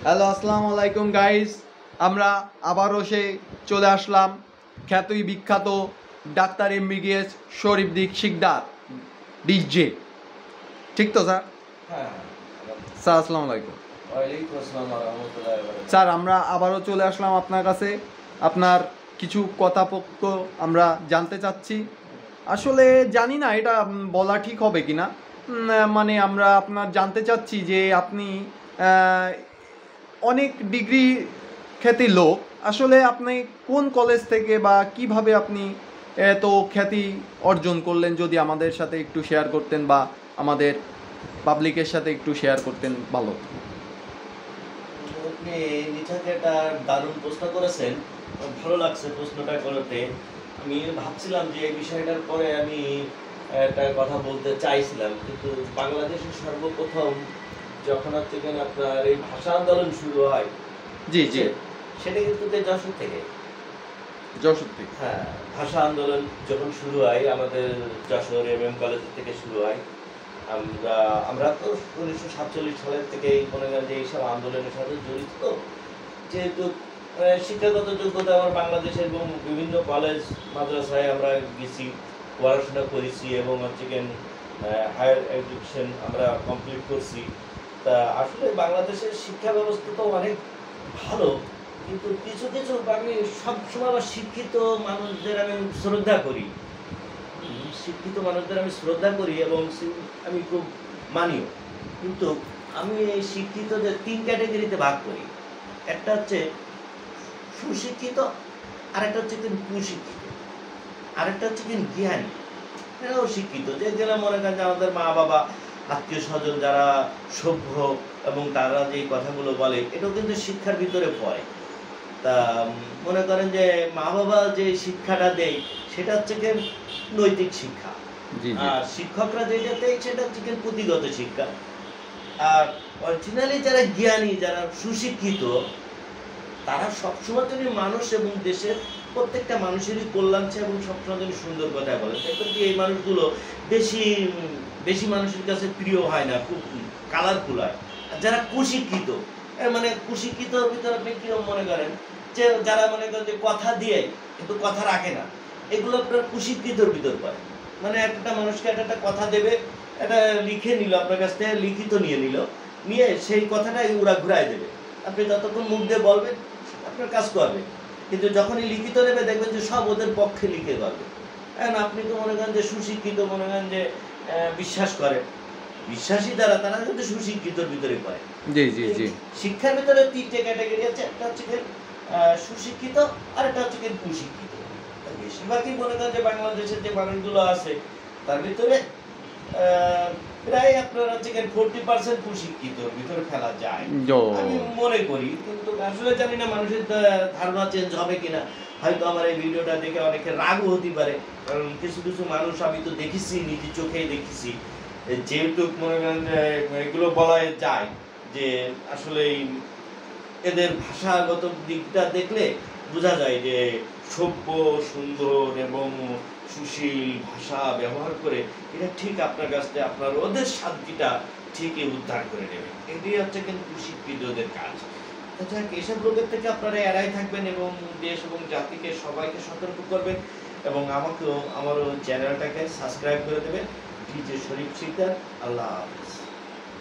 Hello, আসসালামু আলাইকুম guys. আমরা আবারও চলে আসলাম খ্যাতই বিখ্যাত ডাক্তার এমবিবিএস শরীফদিক শিকদার ডিজে। ঠিক তো স্যার? হ্যাঁ, স্যার আসসালামু আলাইকুম। ওয়ালাইকুম আসসালাম ওয়া রাহমাতুল্লাহি ওয়া বারাকাতুহু। স্যার আমরা আবারও চলে আসলাম আপনার কাছে। আপনার কিছু কথাপক্ষ আমরা জানতে চাচ্ছি। আসলে জানি না এটা বলা ঠিক হবে কিনা। মানে আমরা আপনার জানতে চাচ্ছি যে আপনি অনেক ডিগ্রি খ্যাতি লোক, আসলে আপনি কোন কলেজ থেকে বা কিভাবে আপনি এত খ্যাতি অর্জন করলেন, যদি আমাদের সাথে একটু শেয়ার করতেন বা আমাদের পাবলিকের সাথে একটু শেয়ার করতেন ভালো। আপনি নিছক একটা দারুণ প্রশ্ন করেছেন, ভালো লাগছে প্রশ্নটা করতে। আমি ভাবছিলাম যে এই বিষয়টার পরে আমি একটা কথা বলতে চাইছিলাম, কিন্তু বাংলাদেশের সর্বপ্রথম যখন হচ্ছে কিনা আপনার এই ভাষা আন্দোলন শুরু হয়, জি জি, সেটা কিন্তু যশোর থেকে। যশোর থেকে। হ্যাঁ, ভাষা আন্দোলন যখন শুরু হয় আমাদের যশোর MM কলেজ থেকে শুরু হয়। আমরা আমরা তো 1947 সালের থেকে মনে করেন যে এইসব আন্দোলনের সাথে জড়িত। যেহেতু শিক্ষাগত যোগ্যতা আমার বাংলাদেশের এবং বিভিন্ন কলেজ মাদ্রাসায় আমরা গেছি, পড়াশোনা করেছি এবং হচ্ছে কি হায়ার এডুকেশন আমরা কমপ্লিট করছি। তা আসলে বাংলাদেশের শিক্ষা ব্যবস্থা তো অনেক ভালো, কিন্তু কিছু কিছু আমি সবসময় আমার শিক্ষিত মানুষদের আমি শ্রদ্ধা করি। শিক্ষিত মানুষদের আমি শ্রদ্ধা করি এবং আমি খুব মানিও। কিন্তু আমি এই শিক্ষিতদের 3 ক্যাটাগরিতে ভাগ করি। একটা হচ্ছে সুশিক্ষিত, আরেকটা হচ্ছে কুশিক্ষিত, আরেকটা হচ্ছে জ্ঞানী। এরাও শিক্ষিত, যে যারা মনে করেন যে আমাদের মা বাবা আত্মীয় স্বজন যারা সভ্য এবং তারা যে কথাগুলো বলে এটাও কিন্তু শিক্ষার ভিতরে পড়ে। তা মনে করেন যে মা বাবা যে শিক্ষাটা দেয় সেটা হচ্ছে নৈতিক শিক্ষা, আর শিক্ষকরা যেটা দেয় সেটা হচ্ছে পুঁথিগত শিক্ষা। আর অরিজিনালি যারা জ্ঞানী, যারা সুশিক্ষিত, তারা সবসময় যদি মানুষ এবং দেশের প্রত্যেকটা মানুষেরই কল্যাণ চায় এবং সবসময় যদি সুন্দর কথা বলে। দেখবেন যে এই মানুষগুলো বেশি বেশি মানুষের কাছে প্রিয় হয় না, খুব কালারফুল হয়। আর যারা কুশিক্ষিত, মানে কুশিক্ষিতর ভিতরে আপনি কিরকম মনে করেন যে যারা মনে করেন যে কথা দিয়ে কিন্তু কথা রাখে না, এগুলো আপনার কুশিক্ষিতর ভিতর পড়ে। মানে একটা মানুষকে একটা কথা দেবে, এটা লিখে নিল আপনার কাছ থেকে, লিখিত নিয়ে নিল, নিয়ে সেই কথাটাই ওরা ঘুরাই দেবে। আপনি যতক্ষণ মুখ দিয়ে বলবেন আপনার কাজ করবে, কিন্তু যখনই লিখিত নেবে দেখবেন যে সব ওদের পক্ষে লিখে করবে। এখন আপনি তো মনে করেন যে সুশিক্ষিত, মনে করেন যে বিশ্বাস করে, বিশ্বাসী যারা তারা কিন্তু সুশিক্ষিতর ভিতরে পড়ে। জি জি জি, শিক্ষার ভিতরে 3টে ক্যাটাগরি আছে, একটা হচ্ছে সুশিক্ষিত, আর একটা হচ্ছে কুশিক্ষিত। বেশিরভাগই মনে করেন যে বাংলাদেশের যে মানুষগুলো আছে তার ভিতরে প্রায় আপনার হচ্ছে 40% কুশিক্ষিতর ভিতরে ফেলা যায় আমি মনে করি। কিন্তু আসলে জানি না মানুষের ধারণা চেঞ্জ হবে কিনা। হয়তো আমার এই ভিডিওটা দেখে অনেকে রাগও হতে পারে, কারণ কিছু কিছু মানুষ আমি তো দেখেছি, নিজে চোখেই দেখেছি, যেহেতু মনে করেন এগুলো বলা যায় যে আসলে এদের ভাষাগত দিকটা দেখলে বোঝা যায় যে সভ্য, সুন্দর এবং সুশীল ভাষা ব্যবহার করে এটা ঠিক আপনার কাছ থেকে আপনার ওদের শান্তিটা ঠিকই উদ্ধার করে নেবে। এটাই হচ্ছে কিন্তু কুশিক্ষিতদের কাজ। যাক, এসব রোগের থেকে আপনারা এড়াই থাকবেন এবং দেশ এবং জাতিকে সবাইকে সতর্ক করবেন, এবং আমাকেও আমারও চ্যানেলটাকে সাবস্ক্রাইব করে দেবেন। ডিজে শরীফ শিকদার। আল্লাহ হাফেজ।